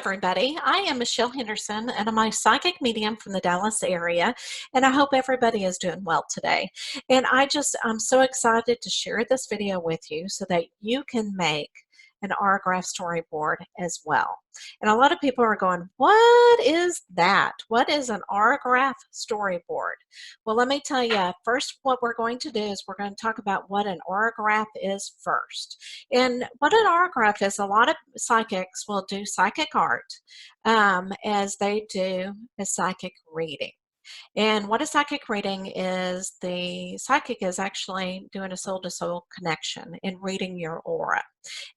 everybody. I am Michelle Henderson, and I'm a psychic medium from the Dallas area, and I hope everybody is doing well today. And I'm so excited to share this video with you so that you can make an Auragraph storyboard as well. And a lot of people are going, what is that? What is an Auragraph storyboard? Well, let me tell you, first what we're going to do is we're going to talk about what an Auragraph is first. And what an Auragraph is, a lot of psychics will do psychic art as they do a psychic reading. And what a psychic reading is, the psychic is actually doing a soul-to-soul connection and reading your aura.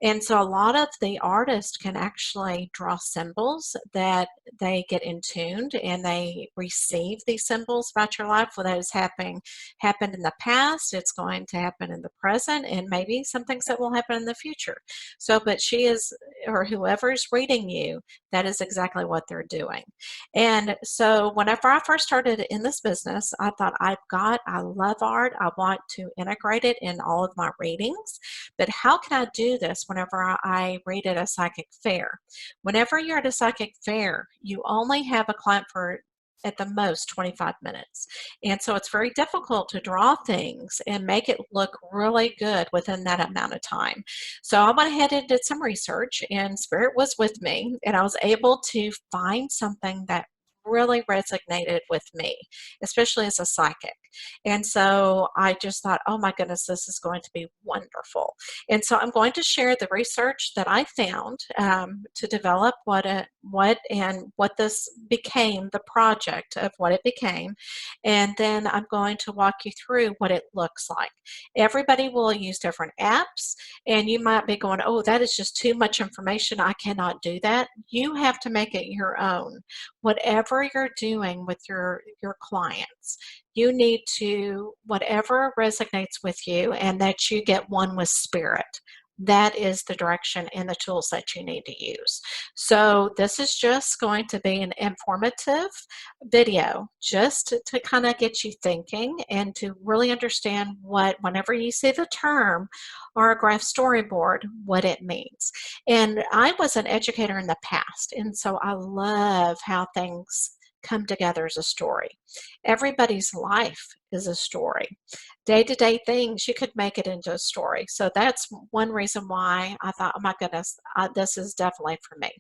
And so a lot of the artists can actually draw symbols that they get in tuned and they receive these symbols about your life. Whether it's happened in the past, it's going to happen in the present, and maybe some things that will happen in the future. So, but she is, or whoever is reading you, that is exactly what they're doing. And so whenever I first started in this business, I thought, I love art. I want to integrate it in all of my readings. But how can I do this whenever I read at a psychic fair? Whenever you're at a psychic fair, you only have a client for at the most 25 minutes. And so it's very difficult to draw things and make it look really good within that amount of time. So I went ahead and did some research, and Spirit was with me, and I was able to find something that really resonated with me, especially as a psychic. And so I just thought, oh my goodness, this is going to be wonderful. And so I'm going to share the research that I found to develop what this became, the project of what it became. And then I'm going to walk you through what it looks like. Everybody will use different apps, and you might be going, oh, that is just too much information. I cannot do that. You have to make it your own. Whatever you're doing with your clients, you need to, whatever resonates with you, and that you get one with Spirit. That is the direction and the tools that you need to use. So this is just going to be an informative video, just to kind of get you thinking and to really understand whenever you see the term Auragraph Storyboard, what it means. And I was an educator in the past, and so I love how things come together as a story. Everybody's life is a story. Day-to-day things, you could make it into a story. So that's one reason why I thought, oh my goodness, this is definitely for me.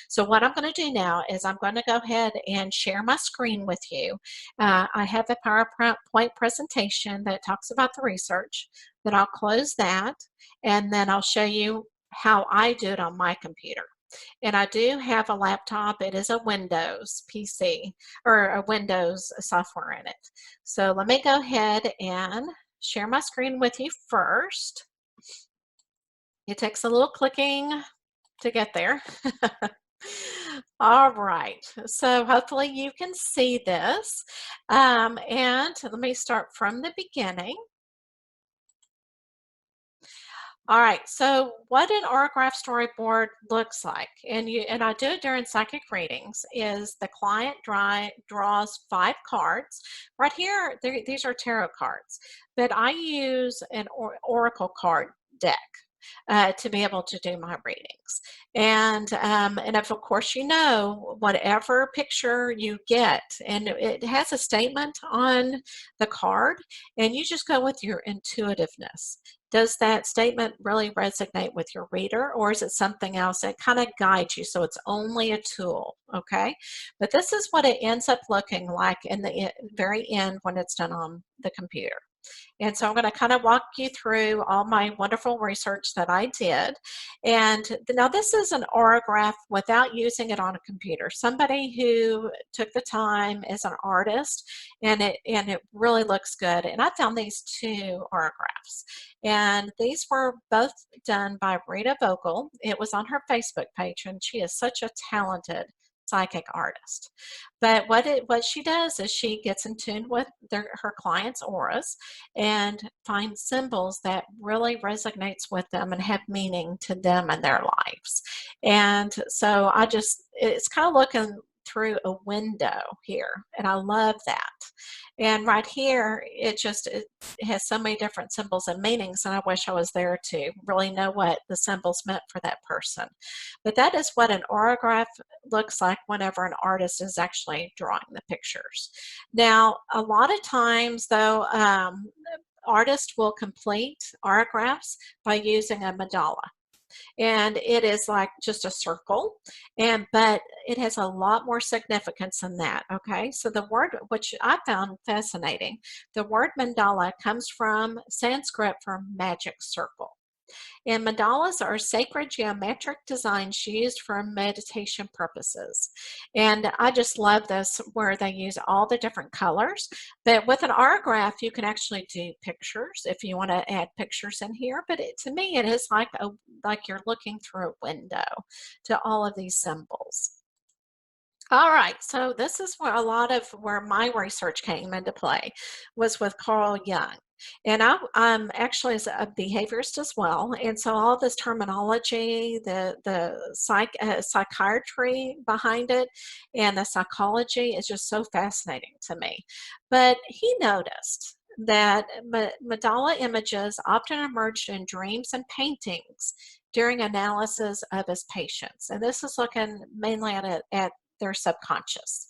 So what I'm going to do now is I'm going to go ahead and share my screen with you. I have a PowerPoint presentation that talks about the research. Then I'll close that, and then I'll show you how I do it on my computer. And I do have a laptop. It is a Windows PC, or a Windows software in it. So let me go ahead and share my screen with you first. It takes a little clicking to get there. All right, so hopefully you can see this. And let me start from the beginning. All right, so what an Auragraph storyboard looks like, and I do it during psychic readings, is the client draws 5 cards. Right here, these are tarot cards, but I use an oracle card deck to be able to do my readings. And if of course you know, whatever picture you get, and it has a statement on the card, and you just go with your intuitiveness. Does that statement really resonate with your reader, or is it something else that kind of guides you? So it's only a tool, okay? But this is what it ends up looking like in the very end when it's done on the computer. And so I'm going to kind of walk you through all my wonderful research that I did. And now this is an Auragraph without using it on a computer. Somebody who took the time as an artist, and it really looks good. And I found these 2 Auragraphs. And these were both done by Rita Vogel. It was on her Facebook page, and she is such a talented psychic artist. But what she does is she gets in tune with her clients' auras and finds symbols that really resonates with them and have meaning to them and their lives. And so it's kind of looking through a window here, and I love that. And right here, it has so many different symbols and meanings, and I wish I was there to really know what the symbols meant for that person. But that is what an aurograph looks like whenever an artist is actually drawing the pictures. Now, a lot of times, though, artists will complete auragraphs by using a mandala, and it is like just a circle, but it has a lot more significance than that. Okay, so the word, which I found fascinating, the word mandala comes from Sanskrit for magic circle. And mandalas are sacred geometric designs used for meditation purposes. And I just love this where they use all the different colors. But with an auragraph, you can actually do pictures if you want to add pictures in here. But to me, it is like you're looking through a window to all of these symbols. All right, so this is where a lot of where my research came into play was with Carl Jung. And I'm actually a behaviorist as well, and so all this terminology, the psychiatry behind it, and the psychology is just so fascinating to me. But he noticed that mandala images often emerged in dreams and paintings during analysis of his patients, and this is looking mainly at their subconscious.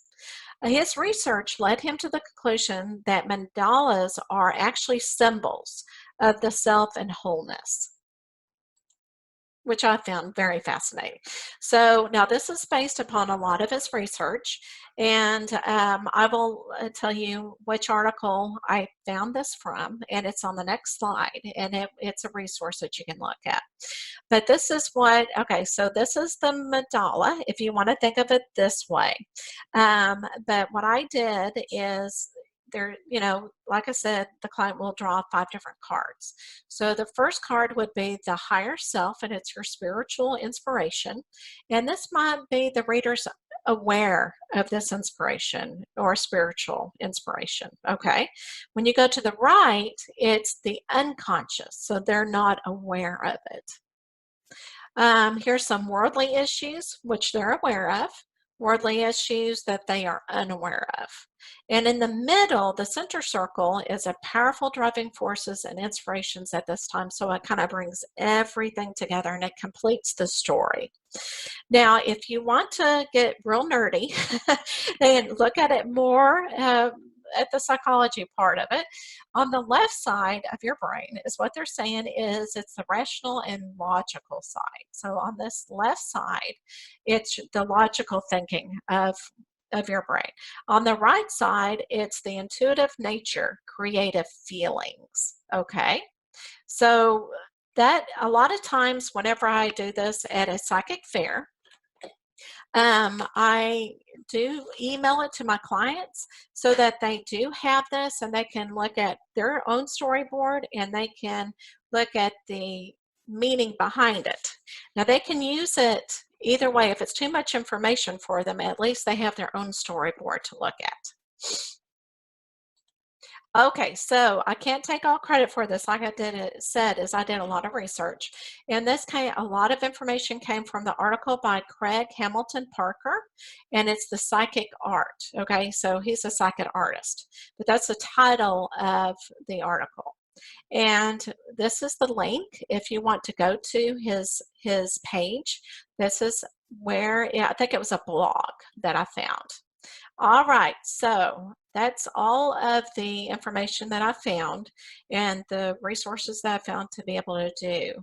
His research led him to the conclusion that mandalas are actually symbols of the self and wholeness, which I found very fascinating. So now this is based upon a lot of his research, and I will tell you which article I found this from, and it's on the next slide, and it's a resource that you can look at. But this is okay, so this is the mandala, if you want to think of it this way. But what I did is there, like I said, the client will draw 5 different cards. So the first card would be the higher self, and it's your spiritual inspiration. And this might be the reader's aware of this inspiration or spiritual inspiration. Okay. When you go to the right, it's the unconscious. So they're not aware of it. Here's some worldly issues, which they're aware of, worldly issues that they are unaware of. And in the middle, the center circle is a powerful driving forces and inspirations at this time. So it kind of brings everything together and it completes the story. Now, if you want to get real nerdy and look at it more, at the psychology part of it, on the left side of your brain is what they're saying is it's the rational and logical side. So on this left side, it's the logical thinking of your brain. On the right side, it's the intuitive nature, creative feelings. Okay. So that a lot of times whenever I do this at a psychic fair, I do email it to my clients so that they do have this and they can look at their own storyboard and they can look at the meaning behind it. Now they can use it either way. If it's too much information for them, at least they have their own storyboard to look at. Okay, so I can't take all credit for this. Like I said, I did a lot of research, and a lot of information came from the article by Craig Hamilton Parker, and it's the psychic art. Okay, so he's a psychic artist, but that's the title of the article. And this is the link if you want to go to his page. This is where, yeah, I think it was a blog that I found. All right, so that's all of the information that I found and the resources that I found to be able to do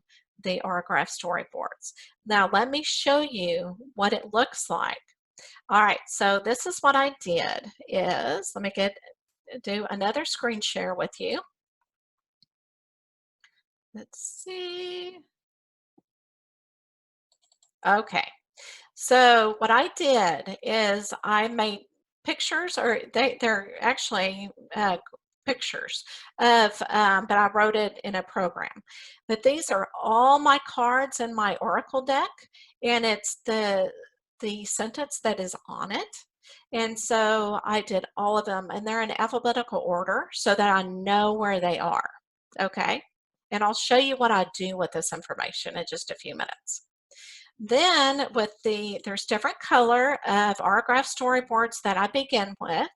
the Auragraph storyboards. Now let me show you what it looks like. All right, so this is what I did is, let me do another screen share with you. Let's see. Okay, so what I did is I made pictures, or they're actually pictures of, but I wrote it in a program. But these are all my cards in my Oracle deck, and it's the sentence that is on it. And so I did all of them, and they're in alphabetical order so that I know where they are. Okay, and I'll show you what I do with this information in just a few minutes. Then with there's different color of Auragraph storyboards that I begin with.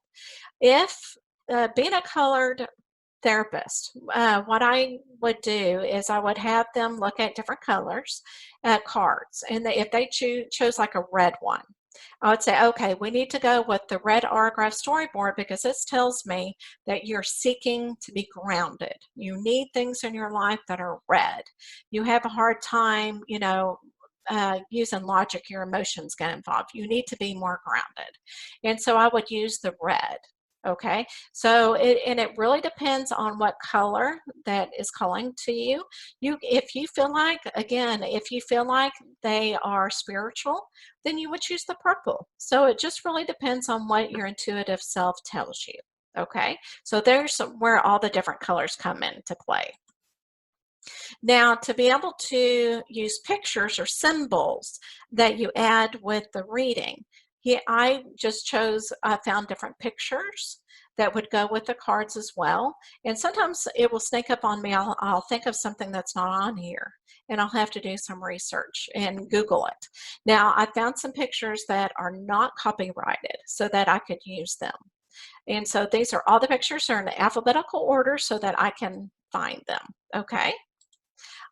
If being a colored therapist, what I would do is I would have them look at different colors cards, and if they chose like a red one, I would say, okay, we need to go with the red Auragraph storyboard because this tells me that you're seeking to be grounded. You need things in your life that are red. You have a hard time, using logic, your emotions get involved. You need to be more grounded. And so I would use the red. Okay, so it really depends on what color that is calling to you. If you feel like, again, if you feel like they are spiritual, then you would choose the purple. So it just really depends on what your intuitive self tells you. Okay, so there's where all the different colors come into play. Now, to be able to use pictures or symbols that you add with the reading, I found different pictures that would go with the cards as well. And sometimes it will sneak up on me. I'll think of something that's not on here, and I'll have to do some research and Google it. Now, I found some pictures that are not copyrighted so that I could use them. And so these are all the pictures are in alphabetical order so that I can find them. Okay.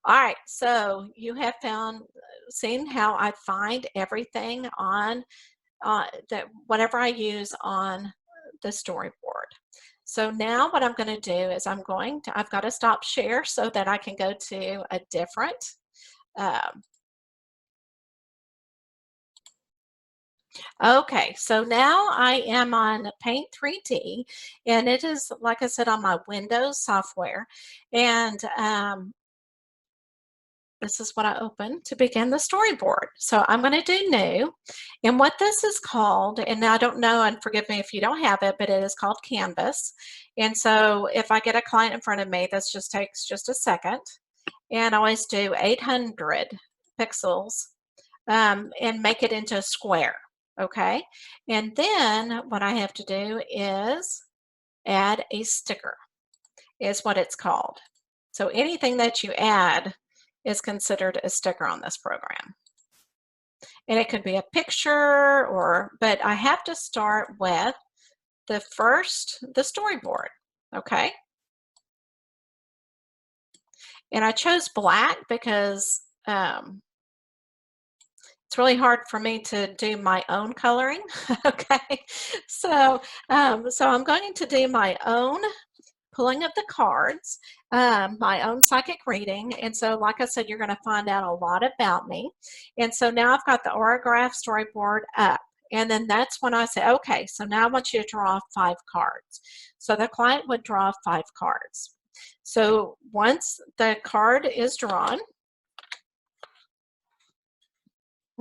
All right, so you have seen how I find everything on that whatever I use on the storyboard. So now what I'm going to do is I've got to stop share so that I can go to a different. Um, okay, so now I am on Paint 3D, and it is, like I said, on my Windows software, and this is what I opened to begin the storyboard. So I'm going to do new. And what this is called, and I don't know, and forgive me if you don't have it, but it is called Canvas. And so if I get a client in front of me, this just takes just a second. And I always do 800 pixels and make it into a square. Okay. And then what I have to do is add a sticker, is what it's called. So anything that you add is considered a sticker on this program. And it could be a picture but I have to start with the storyboard, okay? And I chose black because it's really hard for me to do my own coloring, okay? So I'm going to do my own pulling of the cards, my own psychic reading. And so, like I said, you're going to find out a lot about me. And so now I've got the Auragraph storyboard up. And then that's when I say, okay, so now I want you to draw 5 cards. So the client would draw 5 cards. So once the card is drawn,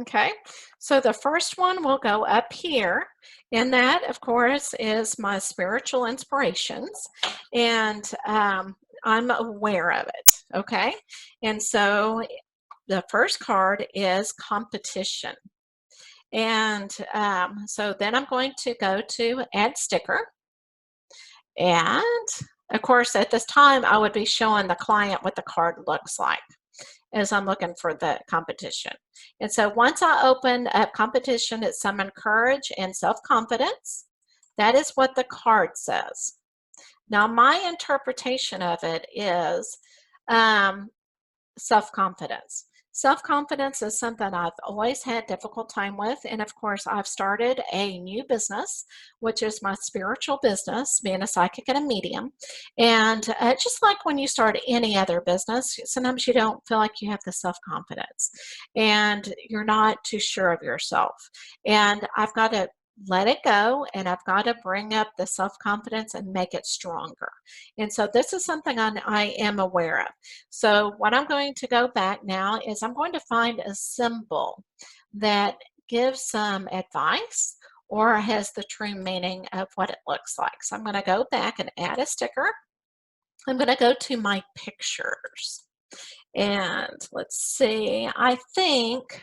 okay, so the first one will go up here, and that, of course, is my spiritual inspirations, and I'm aware of it, okay? And so the first card is competition. And so then I'm going to go to add sticker, and of course, at this time, I would be showing the client what the card looks like as I'm looking for the competition. And so once I open up competition, it's summon courage and self-confidence. That is what the card says. Now, my interpretation of it is self-confidence. Self-confidence is something I've always had difficult time with. And of course, I've started a new business, which is my spiritual business, being a psychic and a medium. And just like when you start any other business, sometimes you don't feel like you have the self-confidence and you're not too sure of yourself. And I've got to let it go, and I've got to bring up the self-confidence and make it stronger. And so this is something I am aware of. So what I'm going to go back now is I'm going to find a symbol that gives some advice or has the true meaning of what it looks like. So I'm going to go back and add a sticker. I'm going to go to my pictures. And let's see, I think,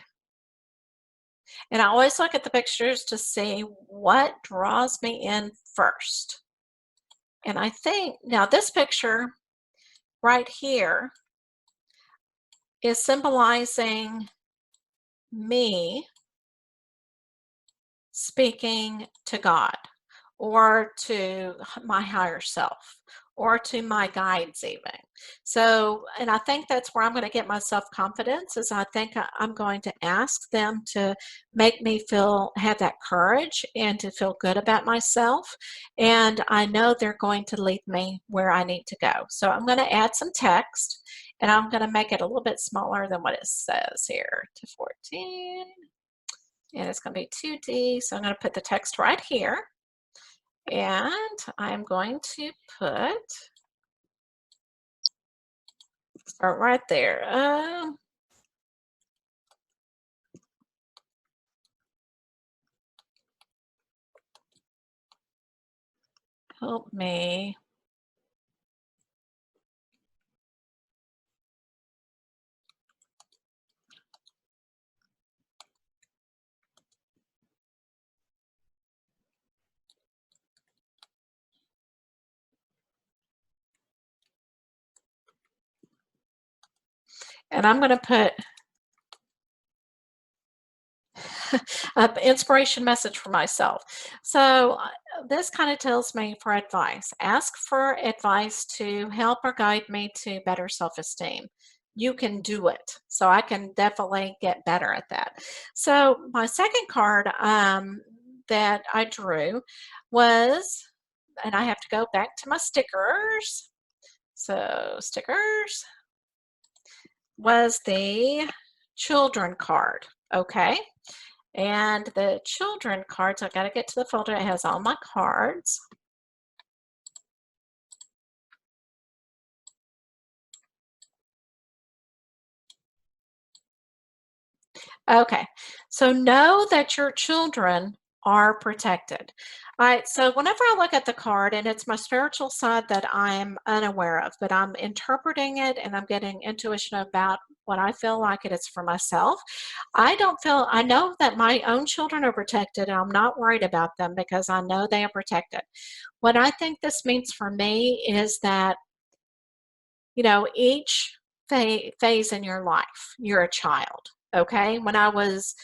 and I always look at the pictures to see what draws me in first. And I think, now this picture right here is symbolizing me speaking to God or to my higher self or to my guides even. So, and I think that's where I'm going to get my self-confidence is I think I'm going to ask them to make me have that courage and to feel good about myself. And I know they're going to lead me where I need to go. So I'm going to add some text and I'm going to make it a little bit smaller than what it says here to 14. And it's going to be 2D. So I'm going to put the text right here. And I'm going to start right there. Help me. And I'm going to put an inspiration message for myself. So this kind of tells me for advice. Ask for advice to help or guide me to better self-esteem. You can do it. So I can definitely get better at that. So my second card that I drew was, and I have to go back to my stickers. So stickers was the children card. Okay. And the children cards, I got to get to the folder. It has all my cards. Okay, so know that your children are protected. All right, so whenever I look at the card, and it's my spiritual side that I'm unaware of, but I'm interpreting it and I'm getting intuition about what I feel like it is for myself. I know that my own children are protected and I'm not worried about them because I know they are protected. What I think this means for me is that, you know, each phase in your life, you're a child, okay? When I was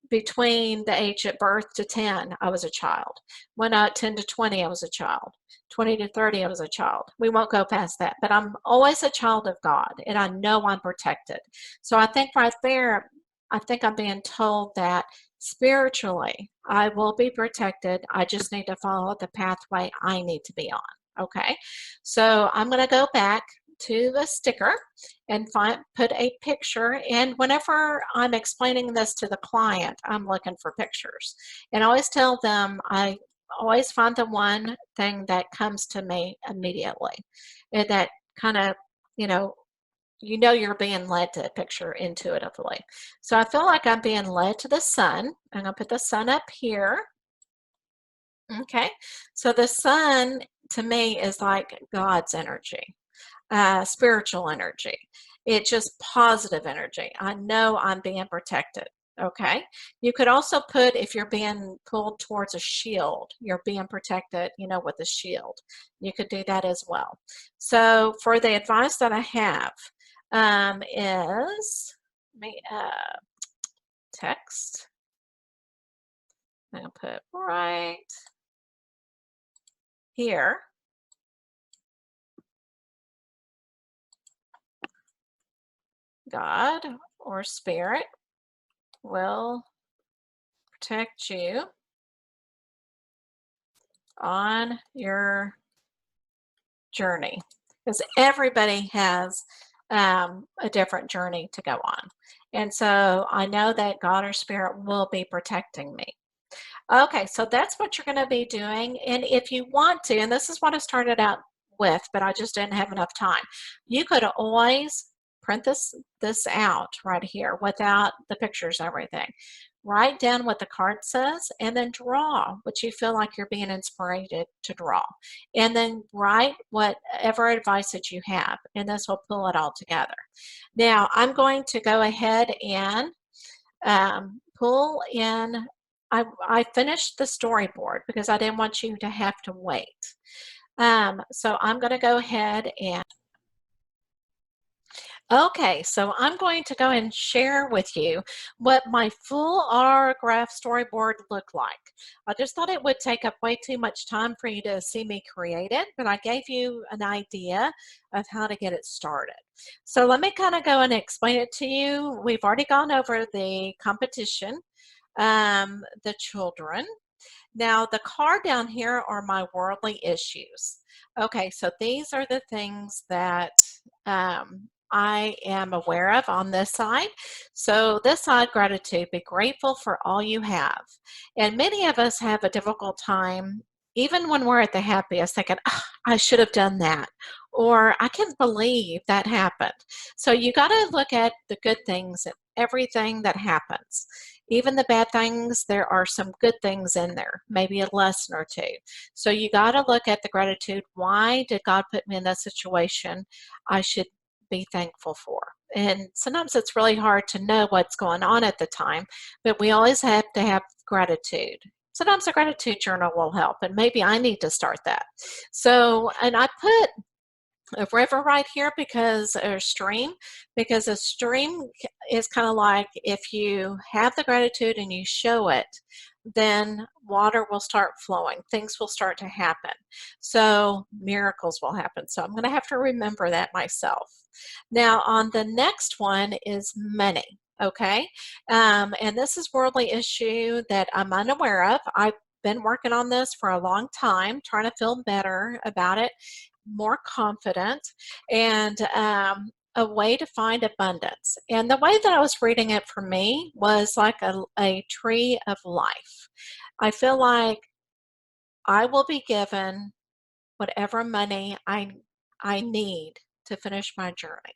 between the age at birth to 10, I was a child. When I 10 to 20, I was a child. 20 to 30, I was a child. We won't go past that, but I'm always a child of God, and I know I'm protected. So I think right there, I think I'm being told that spiritually, I will be protected. I just need to follow the pathway I need to be on, okay? So I'm going to go back to the sticker and put a picture. And whenever I'm explaining this to the client, I'm looking for pictures. And I always tell them I always find the one thing that comes to me immediately. And that kind of, you know, you're being led to a picture intuitively. So I feel like I'm being led to the sun. I'm going to put the sun up here. Okay. So the sun to me is like God's energy. Spiritual energy. It's just positive energy. I know I'm being protected. Okay. You could also put, if you're being pulled towards a shield, you're being protected, you know, with a shield. You could do that as well. So for the advice that I have is, let me text. I'm going to put right here. God or spirit will protect you on your journey, because everybody has a different journey to go on. And so I know that God or spirit will be protecting me. Okay, so that's what you're going to be doing. And if you want to, and this is what I started out with, but I just didn't have enough time, you could always print this out right here without the pictures and everything. Write down what the card says and then draw what you feel like you're being inspired to draw. And then write whatever advice that you have, and this will pull it all together. Now, I'm going to go ahead and pull in. I finished the storyboard because I didn't want you to have to wait. So I'm going to go ahead and Okay, so I'm going to go and share with you what my full Auragraph storyboard looked like. I just thought it would take up way too much time for you to see me create it, but I gave you an idea of how to get it started. So let me kind of go and explain it to you. We've already gone over the competition, the children. Now, the card down here are my worldly issues. Okay, so these are the things that I am aware of on this side. So this side, gratitude, be grateful for all you have. And many of us have a difficult time, even when we're at the happiest, thinking, "Ah, I should have done that. Or I can't believe that happened." So you got to look at the good things and everything that happens. Even the bad things, there are some good things in there, maybe a lesson or two. So you got to look at the gratitude. Why did God put me in that situation? I should be thankful for. And sometimes it's really hard to know what's going on at the time, but we always have to have gratitude. Sometimes a gratitude journal will help, and maybe I need to start that. So, and I put a river right here because, or a stream, because a stream is kind of like if you have the gratitude and you show it, then water will start flowing, things will start to happen, so miracles will happen. So I'm going to have to remember that myself. Now on the next one is money. Okay, and this is worldly issue that I'm unaware of. I've been working on this for a long time, trying to feel better about it, more confident, and a way to find abundance. And the way that I was reading it for me was like a tree of life. I feel like I will be given whatever money I need to finish my journey.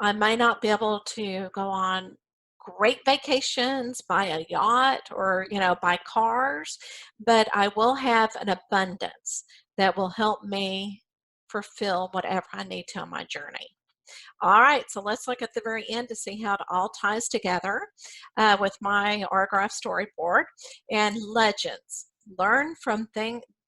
I may not be able to go on great vacations, buy a yacht, or buy cars, but I will have an abundance that will help me fulfill whatever I need to on my journey. All right, so let's look at the very end to see how it all ties together with my Auragraph storyboard and legends. Learn from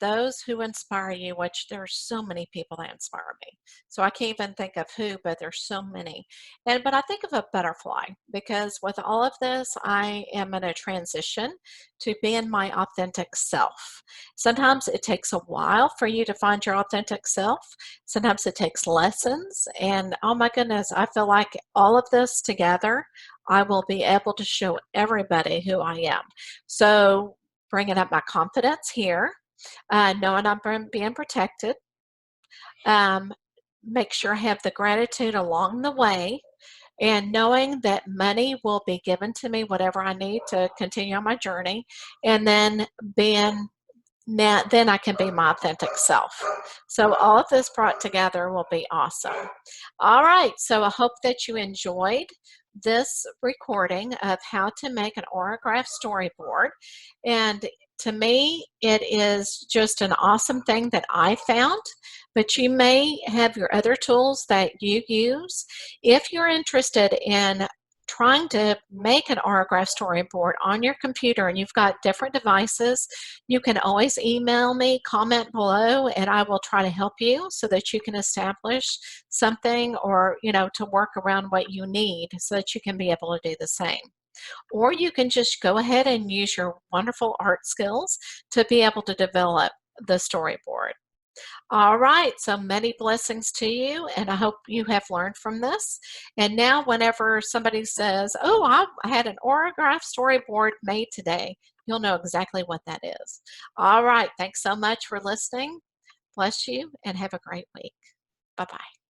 those who inspire you, which there's so many people that inspire me. So I can't even think of who, but there's so many. But I think of a butterfly because with all of this, I am in a transition to being my authentic self. Sometimes it takes a while for you to find your authentic self. Sometimes it takes lessons. And oh my goodness, I feel like all of this together, I will be able to show everybody who I am. So bringing up my confidence here, knowing I'm being protected, um, make sure I have the gratitude along the way, and knowing that money will be given to me, whatever I need to continue on my journey, and then being now then I can be my authentic self. So all of this brought together will be awesome. All right, so I hope that you enjoyed this recording of how to make an Auragraph storyboard. And to me, it is just an awesome thing that I found, but you may have your other tools that you use. If you're interested in trying to make an Auragraph storyboard on your computer and you've got different devices, you can always email me, comment below, and I will try to help you so that you can establish something, or to work around what you need so that you can be able to do the same. Or you can just go ahead and use your wonderful art skills to be able to develop the storyboard. All right, so many blessings to you, and I hope you have learned from this. And now whenever somebody says, "Oh, I had an Auragraph storyboard made today," you'll know exactly what that is. All right, thanks so much for listening. Bless you, and have a great week. Bye-bye.